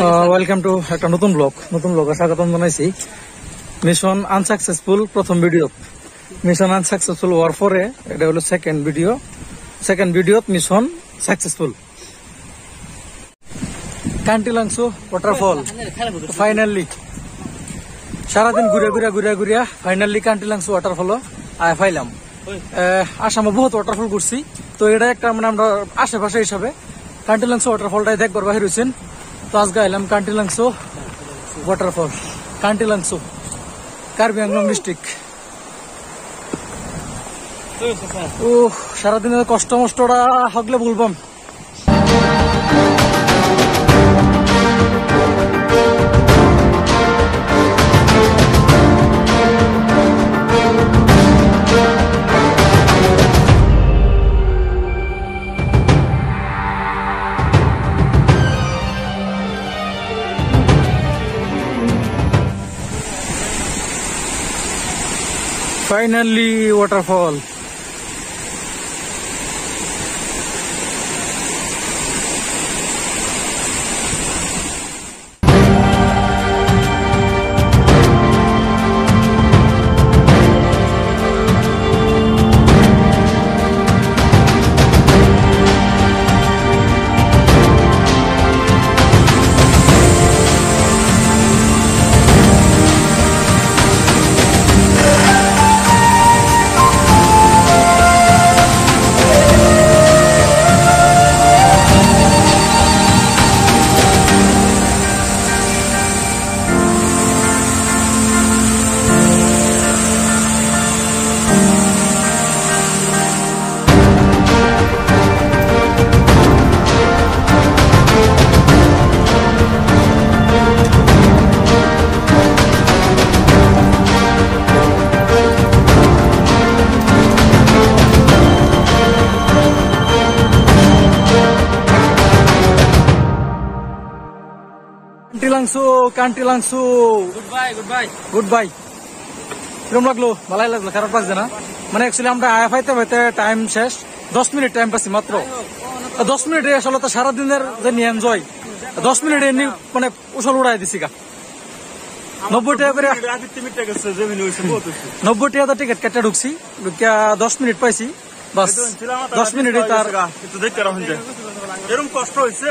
Welcome to একটা নতুন ব্লগে স্বাগতম জানাইছি। মিশন আনসাকসেসফুল প্রথম ভিডিও, মিশন আনসাকসেসফুল হওয়ার পরে এটা হলো second video mission successful. Kantilangso waterfall finally সারাদিন ঘুরিয়া ফাইনালি কান্টিলাংসো ওয়াটারফল আয় পাইলাম। আসামে বহুত ওয়াটারফল ঘুরছি, তো এটা একটা মানে আমরা আশেপাশে হিসাবে কান্টিলাংসো ওয়াটারফলটাই দেখবার বাহির হয়েছেন। তো আজকে এলাম কান্টিলাংসো ওয়াটারফল, কান্টিলাংসো কার্বি আংলং ডিস্ট্রিক্ট। ও সারাদিনের কষ্ট মষ্টটা হগলে বলবাম। Finally, waterfall. Kantilangso goodbye. কিরম লাগলো? ভালোই লাগলো, খারাপ লাগছে না? মানে অ্যাকচুয়ালি আমরা আয়া পাইতে টাইম শেষ, 10 মিনিট টাইম পাচ্ছি মাত্র। 10 মিনিটে আসলে তো সারাদিনের যে নিয়ে এনজয়, 10 মিনিটে মানে উছল উড়াই দিছি গা। 90 টাকা করে 90 টাকা টিকিট কেটে ঢুকছি, 10 মিনিট পাইছি বাস। 10 মিনিটে তার এরকম কষ্ট হয়েছে।